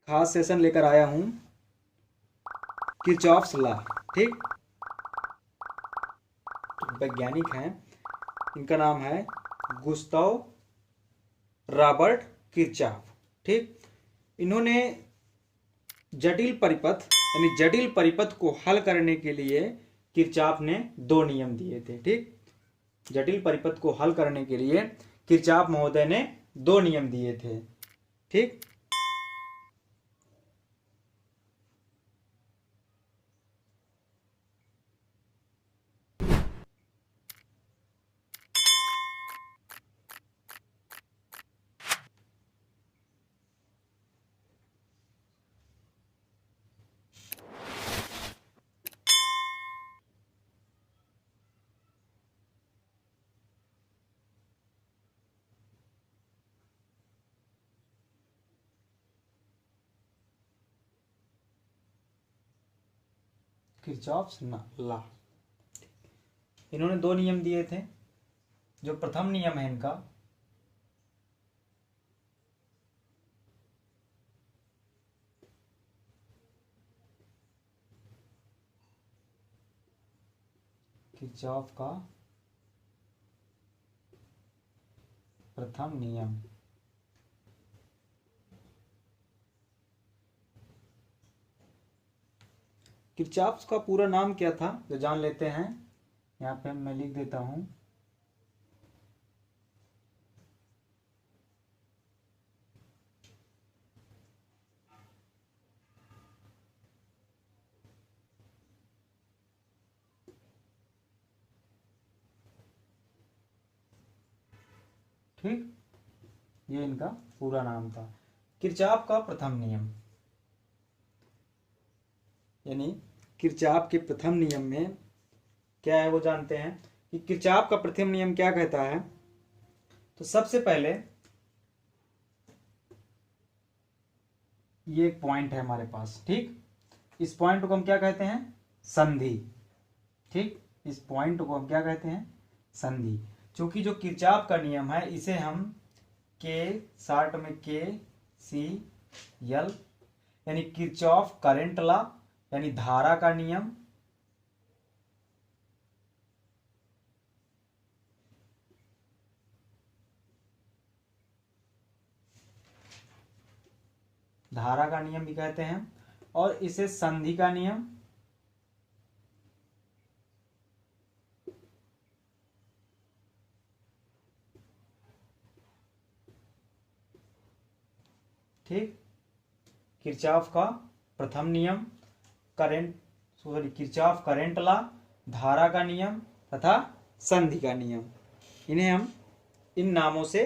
खास सेशन लेकर आया हूँ किरचॉफ्स लॉ। ठीक, तो वैज्ञानिक हैं, इनका नाम है गुस्ताव रॉबर्ट किरचॉफ। ठीक, इन्होंने जटिल परिपथ यानी जटिल परिपथ को हल करने के लिए किरचॉफ ने दो नियम दिए थे। ठीक, जटिल परिपथ को हल करने के लिए किरचॉफ महोदय ने दो नियम दिए थे। ठीक, किरचॉफ्स लॉ, इन्होंने दो नियम दिए थे। जो प्रथम नियम है इनका, किरचॉफ का प्रथम नियम, किरचॉफ का पूरा नाम क्या था जो जान लेते हैं। यहाँ पे मैं लिख देता हूं। ठीक, ये इनका पूरा नाम था। किरचॉफ का प्रथम नियम, यानी किरचॉफ के प्रथम नियम में क्या है वो जानते हैं कि किरचॉफ का प्रथम नियम क्या कहता है। तो सबसे पहले ये एक पॉइंट है हमारे पास। ठीक, इस पॉइंट को हम क्या कहते हैं, संधि। ठीक, इस पॉइंट को हम क्या कहते हैं, संधि। क्योंकि जो किरचॉफ का नियम है इसे हम के शॉर्ट में के सी एल यानी किरचॉफ करंट लॉ यानी धारा का नियम, धारा का नियम भी कहते हैं, और इसे संधि का नियम, ठीक, किरचॉफ का प्रथम नियम, किरचॉफ करंट लॉ, धारा का नियम तथा संधि का नियम, इन्हें हम इन नामों से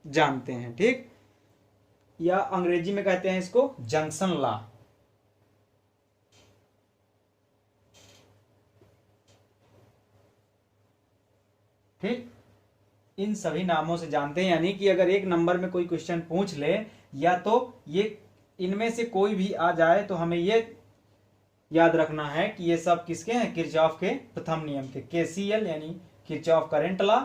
जानते हैं। ठीक, या अंग्रेजी में कहते हैं इसको जंक्शन लॉ। ठीक, इन सभी नामों से जानते हैं। यानी कि अगर एक नंबर में कोई क्वेश्चन पूछ ले या तो ये इनमें से कोई भी आ जाए तो हमें ये याद रखना है कि ये सब किसके हैं, किरचॉफ के प्रथम नियम के, केसीएल यानी किरचॉफ करंट लॉ,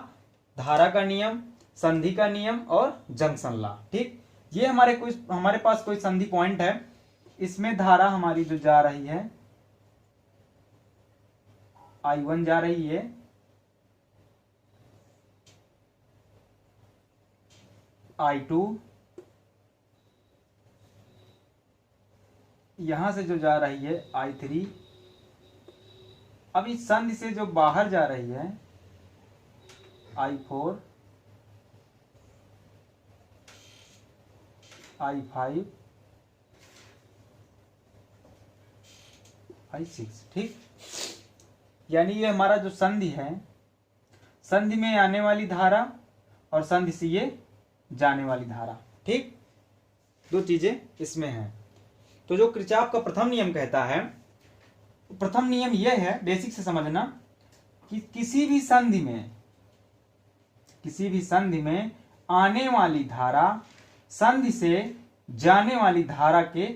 धारा का नियम, संधि का नियम और जंक्शन लॉ। ठीक, ये हमारे पास कोई संधि पॉइंट है, इसमें धारा हमारी जो जा रही है I1 जा रही है, I2 यहां से जो जा रही है I3, अब इस संधि से जो बाहर जा रही है I4, I5, I6। ठीक, यानी ये हमारा जो संधि है, संधि में आने वाली धारा और संधि से ये जाने वाली धारा। ठीक, दो चीजें इसमें हैं। तो जो किरचॉफ का प्रथम नियम कहता है, प्रथम नियम यह है, बेसिक से समझना, कि किसी भी संधि में आने वाली धारा संधि से जाने वाली धारा के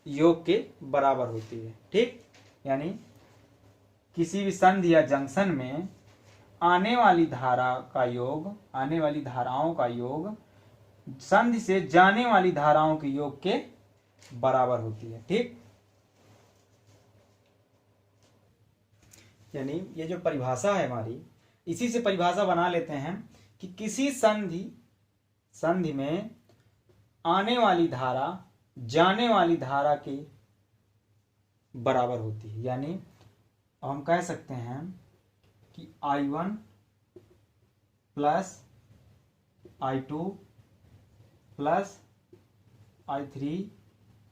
योग के बराबर होती है। ठीक, यानी किसी भी संधि या जंक्शन में आने वाली धारा का योग, आने वाली धाराओं का योग संधि से जाने वाली धाराओं के योग के बराबर होती है। ठीक, यानी ये जो परिभाषा है हमारी, इसी से परिभाषा बना लेते हैं कि किसी संधि में आने वाली धारा जाने वाली धारा के बराबर होती है। यानी हम कह सकते हैं कि I1 plus I2 plus I3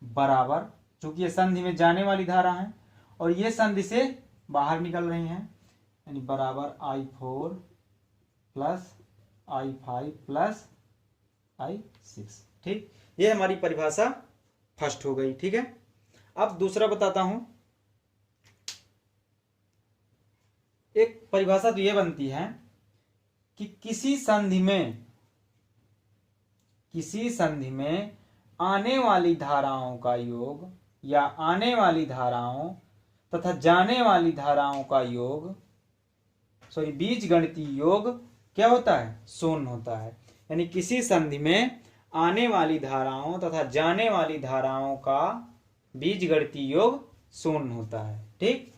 बराबर, चूंकि ये संधि में जाने वाली धारा है और ये संधि से बाहर निकल रही हैं, यानी बराबर I4 plus I5 plus I6। ठीक, ये हमारी परिभाषा फर्स्ट हो गई। ठीक है, अब दूसरा बताता हूं। एक परिभाषा तो ये बनती है कि किसी संधि में आने वाली धाराओं का योग या आने वाली धाराओं तथा जाने वाली धाराओं का योग, बीजगणितीय योग क्या होता है? शून्य होता है। यानी किसी संधि में आने वाली धाराओं तथा जाने वाली धाराओं का बीजगणितीय योग शून्य होता है। ठीक,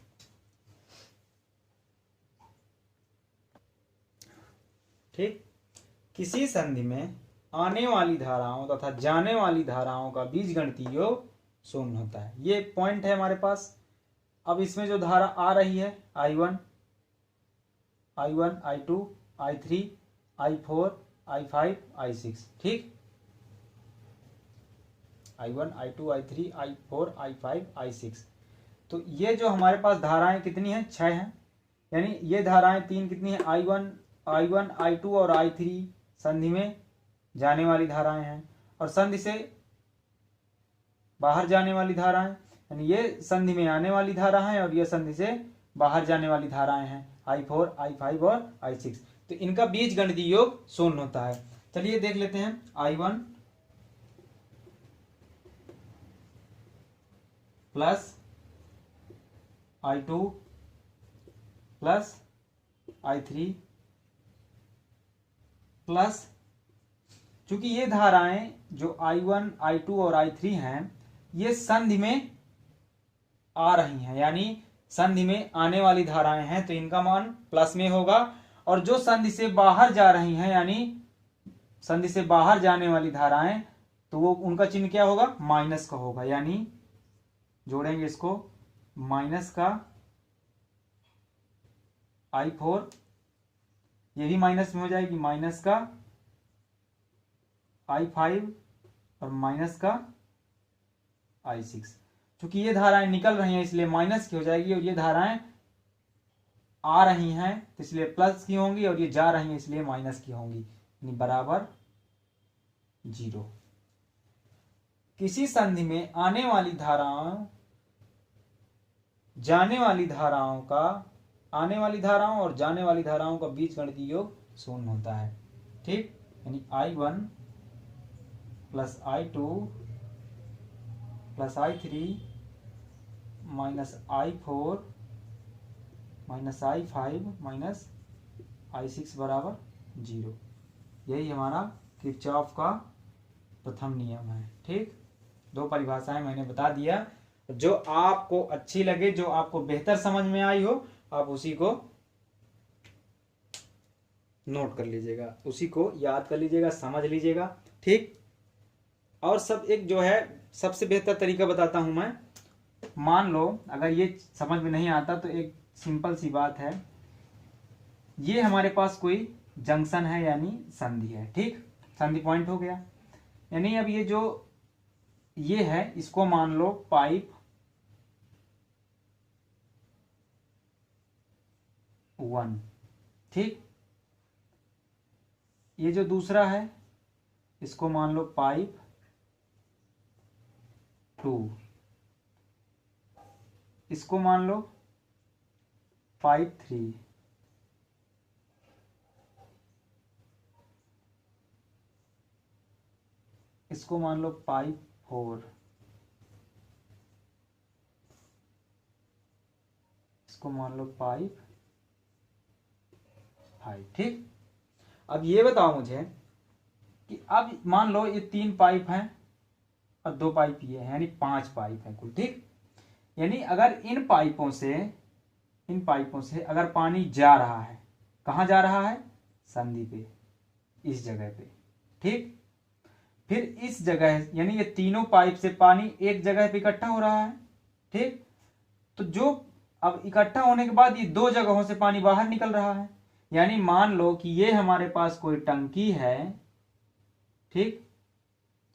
ठीक, किसी संधि में आने वाली धाराओं तथा जाने वाली धाराओं का बीजगणितीय योग शून्य होता है। ये पॉइंट है हमारे पास। अब इसमें जो धारा आ रही है I1, I2, I3, I4, I5, I6। ठीक, I1, I2, I3, I4, I5, I6। तो ये जो हमारे पास धाराएं कितनी हैं? 6 हैं। यानी ये धाराएं तीन कितनी है? I1, I2 और I3 संधि में जाने वाली धाराएं हैं और संधि से बाहर जाने वाली धाराएं, यानी ये संधि में आने वाली धारा है और ये संधि से बाहर जाने वाली धाराएं हैं I4, I5 और I6। तो इनका बीजगणितीय योग शून्य होता है। चलिए देख लेते हैं। I1 plus I2 plus I3 plus, चूंकि ये धाराएं जो I1, I2 और I3 हैं ये संधि में आ रही हैं, यानी संधि में आने वाली धाराएं हैं, तो इनका मान प्लस में होगा। और जो संधि से बाहर जा रही हैं, यानी संधि से बाहर जाने वाली धाराएं, तो वो उनका चिन्ह क्या होगा? माइनस का होगा। यानी जोड़ेंगे इसको, माइनस का I4, ये भी माइनस में हो जाएगी, माइनस का I5 और माइनस का I6। चूंकि ये धाराएं निकल रही हैं इसलिए माइनस की हो जाएगी और ये धाराएं आ रही हैं तो इसलिए प्लस की होंगी और ये जा रही हैं इसलिए माइनस की होंगी, यानी बराबर 0। किसी संधि में आने वाली धाराओं जाने वाली धाराओं का आने वाली धाराओं और जाने वाली धाराओं का बीजगणितीय योग शून्य होता है। ठीक, यानी I1 plus I2 plus I3 minus I4 minus I5 minus I6 बराबर 0। यही हमारा किरचॉफ का प्रथम नियम है। ठीक, दो परिभाषाएं मैंने बता दिया। जो आपको अच्छी लगे, जो आपको बेहतर समझ में आई हो, आप उसी को नोट कर लीजिएगा, उसी को याद कर लीजिएगा, समझ लीजिएगा। ठीक, और सब एक जो है सबसे बेहतर तरीका बताता हूं मैं। मान लो अगर ये समझ में नहीं आता तो एक सिंपल सी बात है, ये हमारे पास कोई जंक्शन है यानी संधि है। ठीक, संधि पॉइंट हो गया। यानी अब ये जो ये है इसको मान लो पाइप 1। ठीक, ये जो दूसरा है इसको मान लो पाइप 2, इसको मान लो पाइप 3, इसको मान लो पाइप 4, इसको मान लो पाइप 5। ठीक, अब ये बताओ मुझे कि अब मान लो ये 3 पाइप हैं और 2 पाइप ये है, यानी 5 पाइप है कुल। ठीक, यानी अगर इन पाइपों से अगर पानी जा रहा है, कहाँ जा रहा है, संधि पे, इस जगह पे। ठीक, फिर इस जगह, यानी ये तीनों पाइप से पानी एक जगह पे इकट्ठा हो रहा है। ठीक, तो जो अब इकट्ठा होने के बाद ये 2 जगहों से पानी बाहर निकल रहा है। यानी मान लो कि ये हमारे पास कोई टंकी है। ठीक,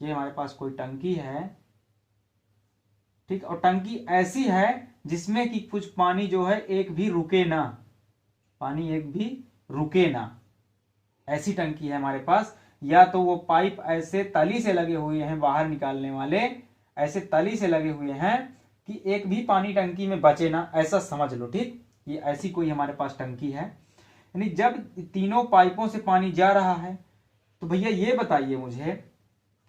ये हमारे पास कोई टंकी है। ठीक, और टंकी ऐसी है जिसमें कि कुछ पानी जो है एक भी रुके ना, पानी एक भी रुके ना, ऐसी टंकी है हमारे पास। या तो वो पाइप ऐसे तली से लगे हुए हैं, बाहर निकालने वाले ऐसे तली से लगे हुए हैं कि एक भी पानी टंकी में बचे ना, ऐसा समझ लो। ठीक, ये ऐसी कोई हमारे पास टंकी है। यानी जब तीनों पाइपों से पानी जा रहा है, तो भैया ये बताइए मुझे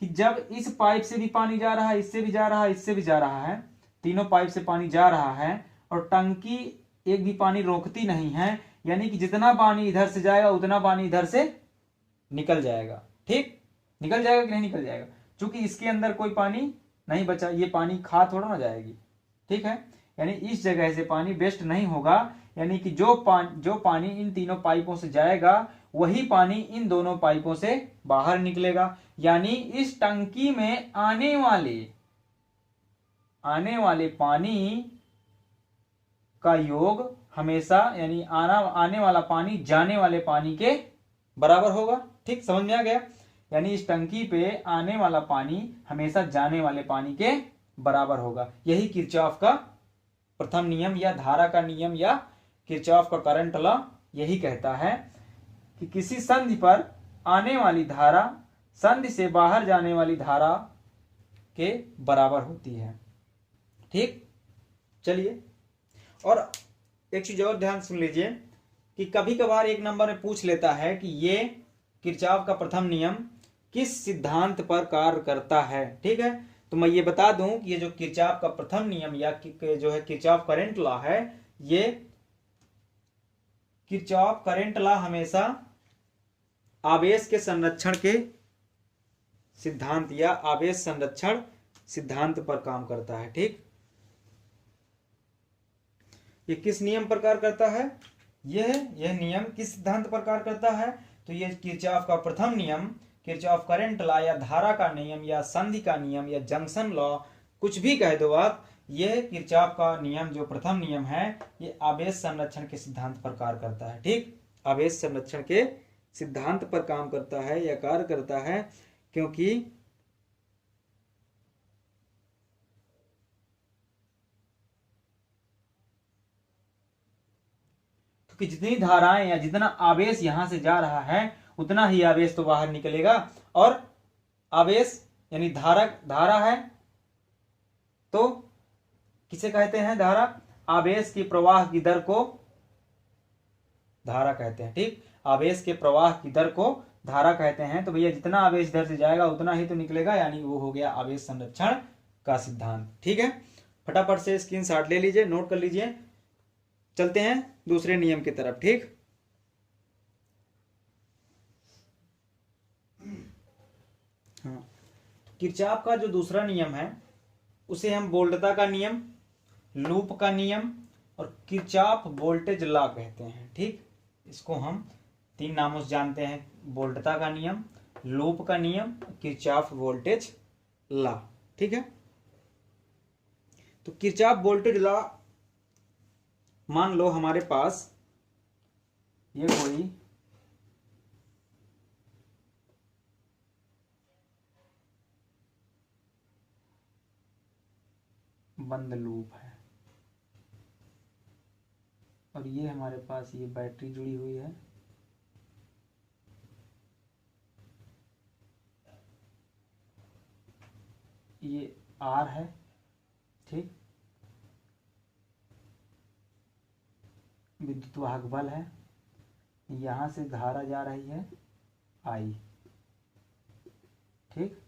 कि जब इस पाइप से भी पानी जा रहा है, इससे भी जा रहा है, इससे भी जा रहा है, तीनों पाइप से पानी जा रहा है और टंकी एक भी पानी रोकती नहीं है, यानी कि जितना पानी इधर से जाएगा उतना पानी इधर से निकल जाएगा। ठीक, निकल जाएगा कि नहीं निकल जाएगा, क्योंकि इसके अंदर कोई पानी नहीं बचा, ये पानी खा थोड़ा ना जाएगी। ठीक है, यानी इस जगह से पानी वेस्ट नहीं होगा, यानी कि जो पानी इन तीनों पाइपों से जाएगा वही पानी इन दोनों पाइपों से बाहर निकलेगा। यानी इस टंकी में आने वाले पानी का योग हमेशा, यानी आने वाला पानी जाने वाले पानी के बराबर होगा। ठीक, समझ में आ गया। यानी इस टंकी पे आने वाला पानी हमेशा जाने वाले पानी के बराबर होगा। यही किरचॉफ का प्रथम नियम या धारा का नियम या किरचॉफ का करंट लॉ यही कहता है कि किसी संधि पर आने वाली धारा संधि से बाहर जाने वाली धारा के बराबर होती है। ठीक, चलिए, और एक चीज और ध्यान सुन लीजिए कि कभी कभार एक नंबर में पूछ लेता है कि ये किरचॉफ का प्रथम नियम किस सिद्धांत पर कार्य करता है। ठीक है, तो मैं ये बता दूं कि ये जो किरचॉफ का प्रथम नियम या जो है किरचॉफ करंट लॉ है, ये किरचॉफ करंट लॉ हमेशा आवेश के संरक्षण के सिद्धांत या आवेश संरक्षण सिद्धांत पर काम करता है। ठीक, ये किस नियम पर कार्य करता है, यह नियम किस सिद्धांत पर कार्य करता है, तो ये किरचॉफ का प्रथम नियम, किरचॉफ करंट लॉ या धारा का नियम या संधि का नियम या जंक्शन लॉ, कुछ भी कह दो आप, यह किरचॉफ का नियम जो प्रथम नियम है, ये आवेश संरक्षण के सिद्धांत पर कार्य करता है। ठीक, आवेश संरक्षण के सिद्धांत पर काम करता है या कार्य करता है, क्योंकि जितनी धाराएं या जितना आवेश यहां से जा रहा है उतना ही आवेश तो बाहर निकलेगा। और आवेश यानी धारा है तो किसे कहते हैं, धारा, आवेश की प्रवाह की दर को धारा कहते हैं। ठीक, आवेश के प्रवाह की दर को धारा कहते हैं। तो भैया जितना आवेश इधर से जाएगा उतना ही तो निकलेगा, यानी वो हो गया आवेश संरक्षण का सिद्धांत। ठीक है, फटाफट से स्क्रीनशॉट ले लीजिए, नोट कर लीजिए। चलते हैं दूसरे नियम की तरफ। ठीक, हाँ, किरचॉफ का जो दूसरा नियम है उसे हम वोल्टता का नियम, लूप का नियम और किरचॉफ वोल्टेज लॉ कहते हैं। ठीक, इसको हम 3 नामों से जानते हैं, वोल्टता का नियम, लूप का नियम, किरचॉफ वोल्टेज लॉ। ठीक है, तो किरचॉफ वोल्टेज लॉ, मान लो हमारे पास ये कोई बंद लूप है और ये हमारे पास ये बैटरी जुड़ी हुई है। ये आर है। ठीक, विद्युत वाहक बल है, यहां से धारा जा रही है आई। ठीक,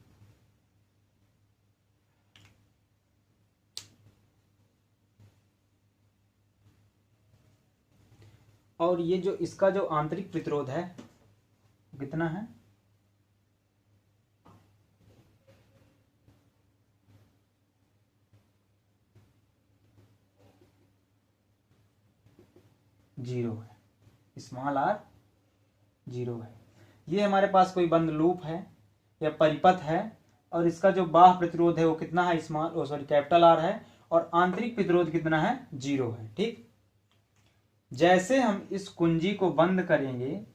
और ये जो इसका जो आंतरिक प्रतिरोध है कितना है, जीरो है, स्मॉल आर जीरो है। ये हमारे पास कोई बंद लूप है या परिपथ है और इसका जो बाह्य प्रतिरोध है वो कितना है, कैपिटल आर है, और आंतरिक प्रतिरोध कितना है, जीरो है। ठीक, जैसे हम इस कुंजी को बंद करेंगे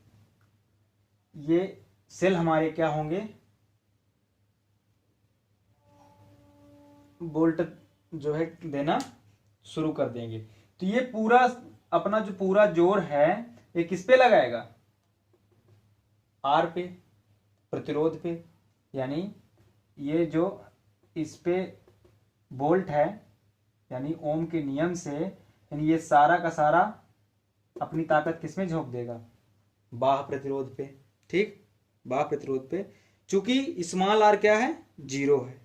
ये सेल हमारे क्या होंगे, बोल्ट जो है देना शुरू कर देंगे। तो ये पूरा अपना जो पूरा जोर है ये किस पे लगाएगा, आर पे, प्रतिरोध पे, यानी ये जो इस पे बोल्ट है यानी ओम के नियम से, यानी ये सारा का सारा अपनी ताकत किसमें झोंक देगा, बाह्य प्रतिरोध पे। ठीक, बाह्य प्रतिरोध पे, चूंकि स्मॉल आर क्या है, जीरो है।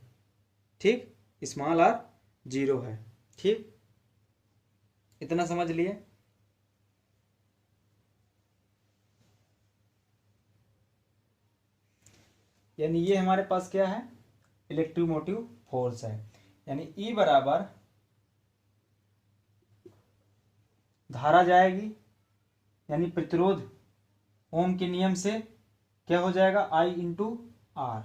ठीक, स्मॉल आर जीरो है। ठीक, इतना समझ लिए। यानी ये हमारे पास क्या है, इलेक्ट्रोमोटिव फोर्स है। यानी ई बराबर धारा जाएगी, यानी प्रतिरोध ओम के नियम से क्या हो जाएगा, I इंटू आर।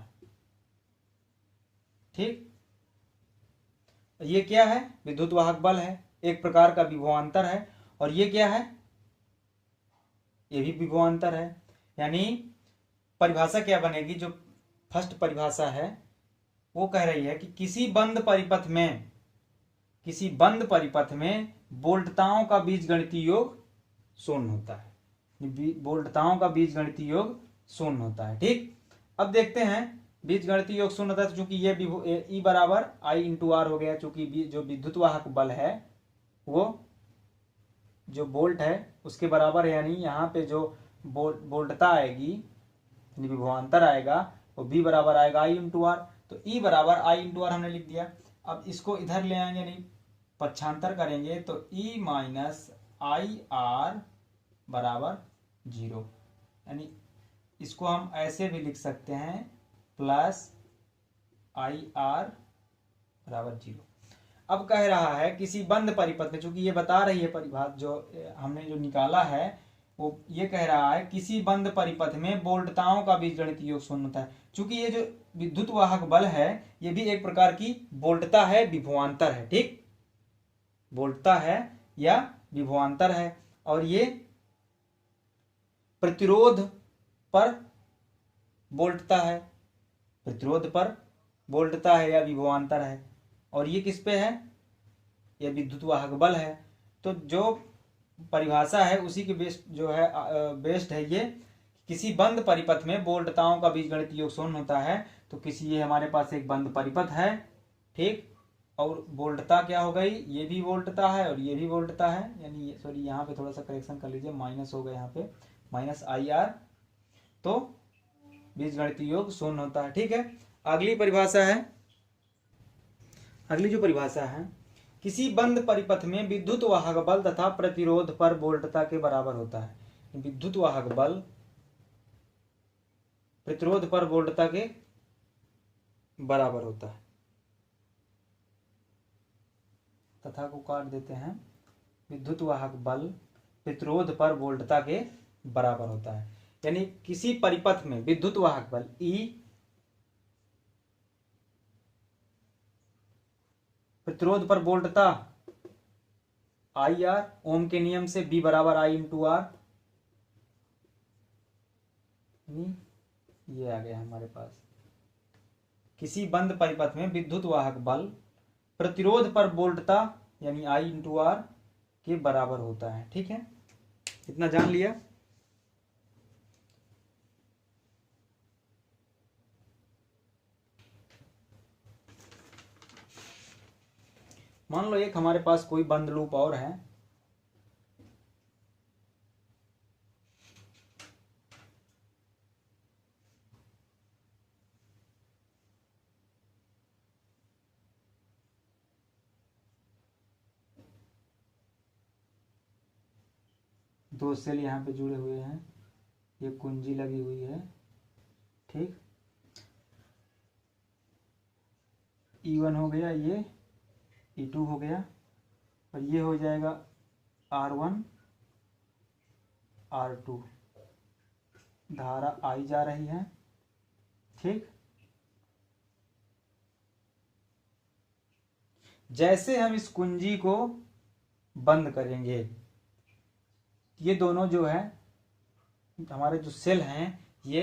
ठीक, ये क्या है, विद्युत वाहक बल है, एक प्रकार का विभवांतर है। और ये क्या है, ये भी विभवांतर है। यानी परिभाषा क्या बनेगी, जो फर्स्ट परिभाषा है वो कह रही है कि किसी बंद परिपथ में बोल्टताओं का बीजगणितीय योग शून्य होता है। बोल्टताओं का बीजगणितीय योग शून्य होता है। ठीक, अब देखते हैं बीजगणितीय योग शून्य होता है, चूंकि ये ई बराबर आई इंटू आर हो गया, चूंकि जो विद्युत वाहक बल है वो जो बोल्ट है उसके बराबर है। यानी यहाँ पे जो बोल्टता आएगी, विभवांतर आएगा, वो बी बराबर आएगा आई इंटू आर। तो ई बराबर आई इंटू आर हमने लिख दिया। अब इसको इधर ले आएंगे, यानी पक्षांतर करेंगे, तो ई माइनस आई आर बराबर जीरो। यानी इसको हम ऐसे भी लिख सकते हैं, प्लस आई आर बराबर जीरो। अब कह रहा है किसी बंद परिपथ में, चूंकि ये बता रही है परिभाषा जो हमने जो निकाला है, वो ये कह रहा है किसी बंद परिपथ में बोल्टताओं का बीजगणितीय योग शून्य होता है। चूंकि ये जो विद्युत वाहक बल है ये भी एक प्रकार की बोल्टता है, विभवांतर है। ठीक, बोल्टता है या विभवांतर है, और ये प्रतिरोध पर बोल्टता है, प्रतिरोध पर बोल्टता है या विभवांतर है। और ये किस पे है, ये विद्युत वाहक बल है। तो जो परिभाषा है उसी के बेस्ड जो है बेस्ड है ये, किसी बंद परिपथ में बोल्टताओं का बीजगणितीय योग शून्य होता है। तो किसी, ये हमारे पास एक बंद परिपथ है। ठीक, और बोल्टता क्या हो गई, ये भी बोल्टता है और ये भी बोल्टता है। यानी सॉरी यहाँ पे थोड़ा सा करेक्शन कर लीजिए, माइनस हो गया यहाँ पे, माइनस आई आर, तो बीजगणितीय योग शून्य होता है। ठीक है, अगली परिभाषा है, अगली जो परिभाषा है, किसी बंद परिपथ में विद्युत वाहक बल तथा प्रतिरोध पर बोल्टता के बराबर होता है। विद्युत वाहक बल प्रतिरोध पर बोल्टता के बराबर होता है। तथा को काट देते हैं, विद्युत वाहक बल प्रतिरोध पर बोल्टता के बराबर होता है। यानी किसी परिपथ में विद्युत वाहक बल E प्रतिरोध पर बोल्टता आई आर, ओम के नियम से B बराबर आई इंटू आर। ये आ गया हमारे पास, किसी बंद परिपथ में विद्युत वाहक बल प्रतिरोध पर बोल्टता यानी आई इंटू आर के बराबर होता है। ठीक है, इतना जान लिया। मान लो एक हमारे पास कोई बंद लूप और है, दो सेल यहाँ पे जुड़े हुए हैं, ये कुंजी लगी हुई है। ठीक, E1 हो गया, ये E2 हो गया, और ये हो जाएगा R1 R2 धारा आई जा रही है। ठीक, जैसे हम इस कुंजी को बंद करेंगे, ये दोनों जो है हमारे जो सेल हैं ये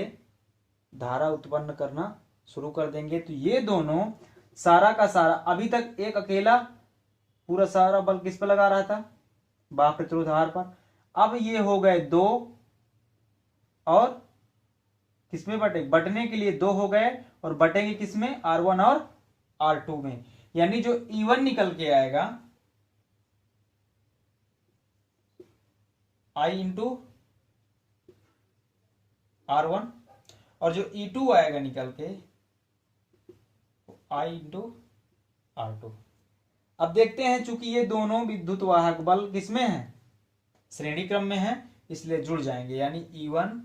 धारा उत्पन्न करना शुरू कर देंगे। तो ये दोनों सारा का सारा, अभी तक एक अकेला पूरा सारा बल किस पर लगा रहा था, बाह्य प्रतिरोध R पर। अब ये हो गए दो, और किसमें बटने के लिए दो हो गए, और बटेंगे किसमें, R1 और R2 में। यानी जो E1 निकल के आएगा I इंटू R1, और जो E2 आएगा निकल के I इंटू R2। अब देखते हैं, चूंकि ये दोनों विद्युत वाहक बल किसमें है, श्रेणी क्रम में है, इसलिए जुड़ जाएंगे। यानी E1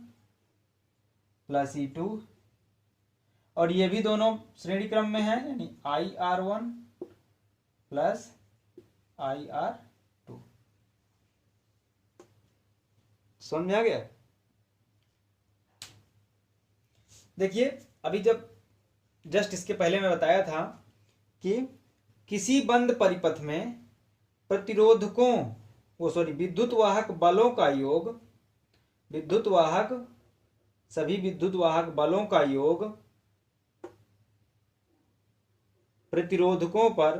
प्लस E2, और ये भी दोनों श्रेणी क्रम में है, यानी IR1 प्लस IR2। समझ में आ गया। देखिए, अभी जब जस्ट इसके पहले मैं बताया था कि किसी बंद परिपथ में प्रतिरोधकों विद्युत वाहक बलों का योग, सभी विद्युत वाहक बलों का योग प्रतिरोधकों पर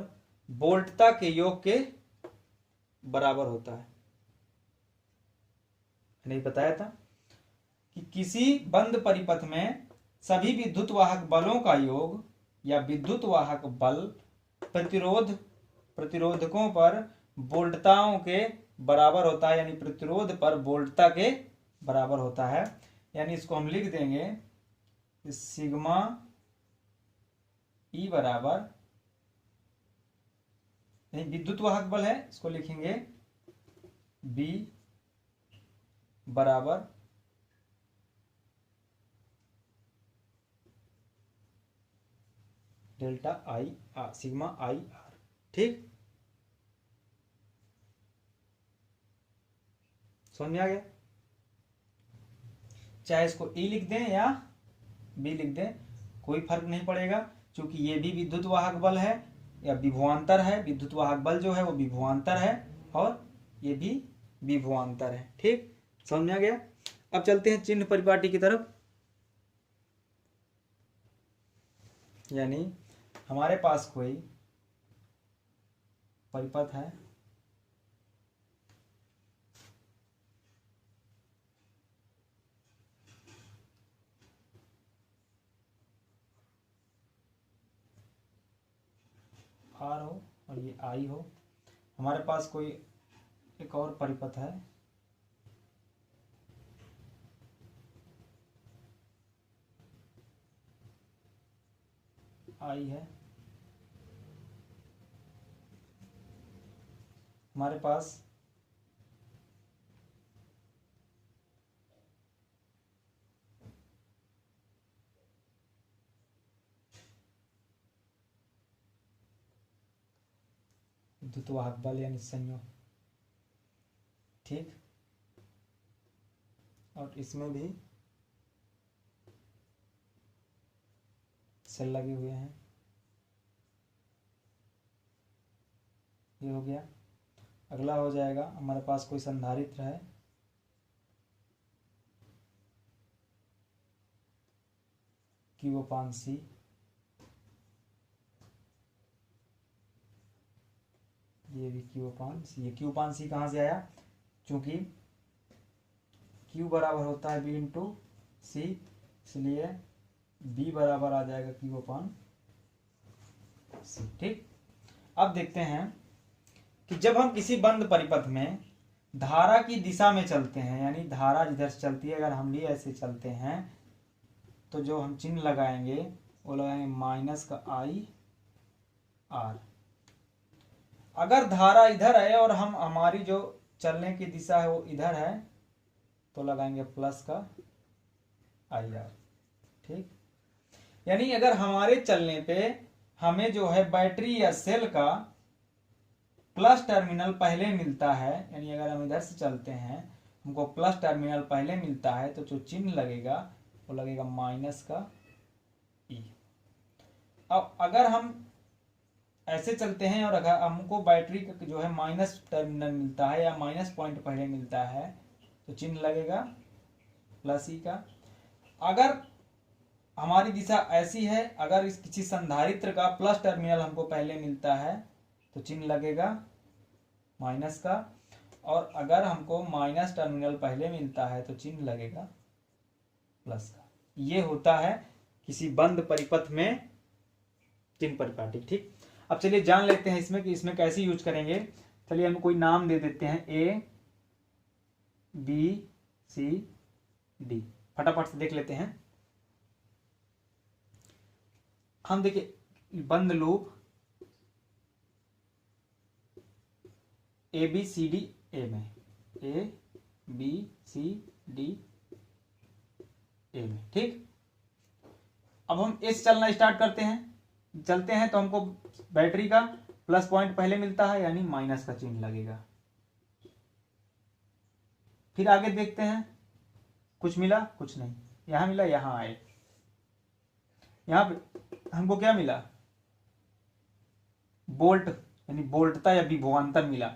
वोल्टता के योग के बराबर होता है। नहीं बताया था कि किसी बंद परिपथ में सभी विद्युत वाहक बलों का योग या विद्युत वाहक बल प्रतिरोधकों पर वोल्टताओं के बराबर होता है, यानी प्रतिरोध पर वोल्टता के बराबर होता है। यानी इसको हम लिख देंगे सिग्मा ई बराबर, यानी विद्युत वाहक बल है, इसको लिखेंगे बी बराबर delta I R, sigma I R. ठीक, समझ में आ गया। चाहे इसको ई लिख दें या बी लिख दें, कोई फर्क नहीं पड़ेगा, क्योंकि ये भी विद्युत वाहक बल है या विभवांतर है। विद्युत वाहक बल जो है वो विभवांतर है, और ये भी विभवांतर है। ठीक, समझ में आ गया। अब चलते हैं चिन्ह परिपाटी की तरफ। यानी हमारे पास कोई परिपथ है, R हो और ये I हो। हमारे पास कोई एक और परिपथ है, I है। हमारे पास विद्युत वाहक बल यानी संयोग। ठीक, और इसमें भी सेल लगे हुए हैं। ये हो गया। अगला हो जाएगा, हमारे पास कोई संधारित्र है, Q/C। ये भी Q/C। ये Q/C कहाँ से आया, क्योंकि Q बराबर होता है B इंटू C, इसलिए B बराबर आ जाएगा Q/C। ठीक, अब देखते हैं कि जब हम किसी बंद परिपथ में धारा की दिशा में चलते हैं, यानी धारा जिधर से चलती है, अगर हम भी ऐसे चलते हैं, तो जो हम चिन्ह लगाएंगे वो लगाएंगे माइनस का IR। अगर धारा इधर है और हम हमारी जो चलने की दिशा है वो इधर है, तो लगाएंगे प्लस का IR। ठीक, यानी अगर हमारे चलने पे हमें जो है बैटरी या सेल का प्लस टर्मिनल पहले मिलता है, यानी अगर हम इधर से चलते हैं हमको प्लस टर्मिनल पहले मिलता है तो जो चिन्ह लगेगा वो लगेगा माइनस का ई। अब अगर हम ऐसे चलते हैं और अगर हमको बैटरी का जो है माइनस टर्मिनल मिलता है या माइनस पॉइंट पहले मिलता है तो चिन्ह लगेगा प्लस ई का। अगर हमारी दिशा ऐसी है, अगर इस किसी संधारित्र का प्लस टर्मिनल हमको पहले मिलता है तो चिन्ह लगेगा माइनस का, और अगर हमको माइनस टर्मिनल पहले मिलता है तो चिन्ह लगेगा प्लस का। ये होता है किसी बंद परिपथ में चिन्ह परिपाटी। ठीक, अब चलिए जान लेते हैं इसमें कि इसमें कैसे यूज करेंगे। चलिए हम कोई नाम दे देते हैं ए बी सी डी, फटाफट से देख लेते हैं। हम देखिए बंद loop A B C D A में, A B C D A में। ठीक, अब हम एस चलना स्टार्ट करते हैं। चलते हैं तो हमको बैटरी का प्लस पॉइंट पहले मिलता है यानी माइनस का चिन्ह लगेगा। फिर आगे देखते हैं, कुछ मिला कुछ नहीं, यहां मिला यहां आए, यहां पे हमको क्या मिला बोल्ट यानी बोल्टता या विभवांतर मिला।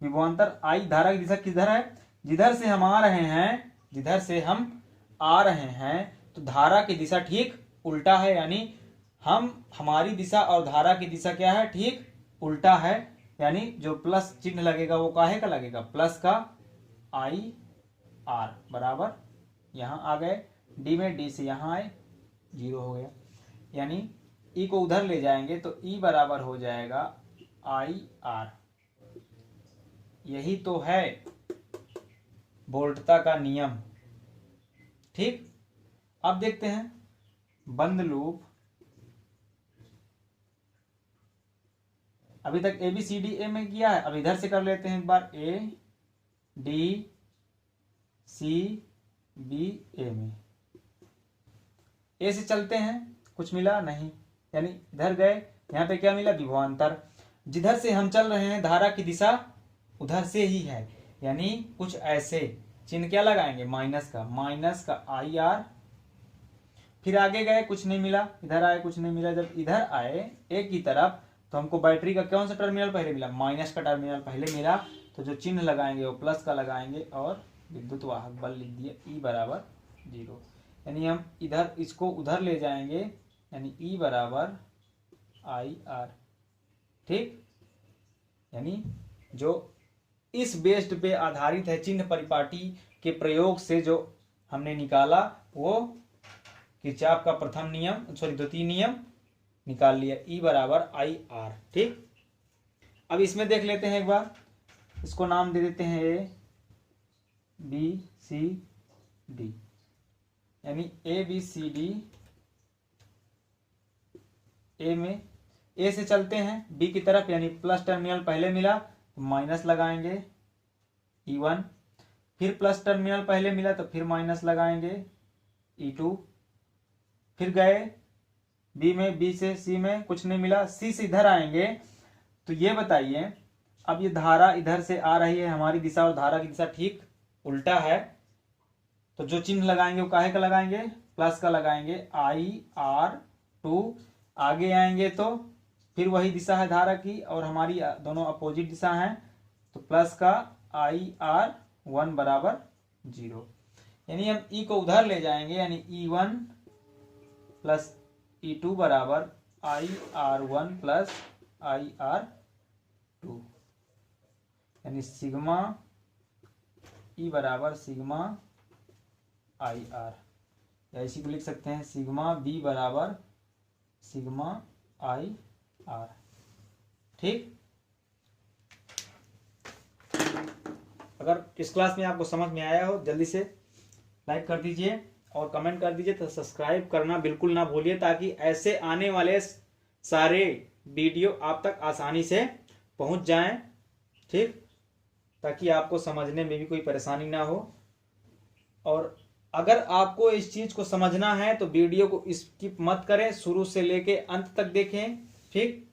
विभवांतर आई, धारा की दिशा किधर है, जिधर से हम आ रहे हैं, जिधर से हम आ रहे हैं तो धारा की दिशा ठीक उल्टा है, यानी हमारी दिशा और धारा की दिशा क्या है, ठीक उल्टा है। यानी जो प्लस चिन्ह लगेगा वो काहे का लगेगा, प्लस का। आई आर बराबर यहां आ गए, डी में डी से यहां आए, 0 हो गया। यानी ई को उधर ले जाएंगे तो ई बराबर हो जाएगा आई आर। यही तो है वोल्टता का नियम। ठीक, अब देखते हैं बंद लूप। अभी तक ए बी सी डी ए में किया है, अब इधर से कर लेते हैं एक बार, ए डी सी बी ए में। ए से चलते हैं, कुछ मिला नहीं, यानी इधर गए, यहाँ पे क्या मिला विभवांतर। जिधर से हम चल रहे हैं धारा की दिशा उधर से ही है, यानी कुछ ऐसे चिन्ह क्या लगाएंगे, माइनस का आई आर। फिर आगे गए, कुछ नहीं मिला, इधर आए कुछ नहीं मिला। जब इधर आए ए की तरफ तो हमको बैटरी का कौन सा टर्मिनल पहले मिला, माइनस का टर्मिनल पहले मिला, तो जो चिन्ह लगाएंगे वो प्लस का लगाएंगे और विद्युत वाहक बल लिख दिए ई बराबर 0। यानी हम इधर इसको उधर ले जाएंगे, यानी ई बराबर आई आर। ठीक, यानी जो इस बेस्ड पे आधारित है चिन्ह परिपाटी के प्रयोग से जो हमने निकाला वो किरचॉफ का प्रथम नियम, द्वितीय नियम निकाल लिया, ई बराबर आई आर। ठीक, अब इसमें देख लेते हैं एक बार, इसको नाम दे देते हैं ए बी सी डी, यानी ए बी सी डी। ए में ए से चलते हैं बी की तरफ, यानी प्लस टर्मिनल पहले मिला तो माइनस लगाएंगे E1, फिर प्लस टर्मिनल पहले मिला तो फिर माइनस लगाएंगे E2। फिर गए बी में, बी से सी में कुछ नहीं मिला, सी से इधर आएंगे। तो ये बताइए, अब ये धारा इधर से आ रही है, हमारी दिशा और धारा की दिशा ठीक उल्टा है, तो जो चिन्ह लगाएंगे वो काहे का लगाएंगे, प्लस का लगाएंगे, IR2। आगे आएंगे तो फिर वही दिशा है धारा की और हमारी दोनों अपोजिट दिशा हैं, तो प्लस का IR1 बराबर 0। यानी हम ई को उधर ले जाएंगे, यानी E1 प्लस E2 बराबर IR1 प्लस IR2, यानी सिग्मा ई बराबर सिग्मा IR, या इसी को लिख सकते हैं सिग्मा बी बराबर सिग्मा IR। ठीक, अगर इस क्लास में आपको समझ में आया हो जल्दी से लाइक कर दीजिए और कमेंट कर दीजिए, तो सब्सक्राइब करना बिल्कुल ना भूलिए, ताकि ऐसे आने वाले सारे वीडियो आप तक आसानी से पहुंच जाएं। ठीक, ताकि आपको समझने में भी कोई परेशानी ना हो। और अगर आपको इस चीज को समझना है तो वीडियो को स्किप मत करें, शुरू से लेके अंत तक देखें। ठीक,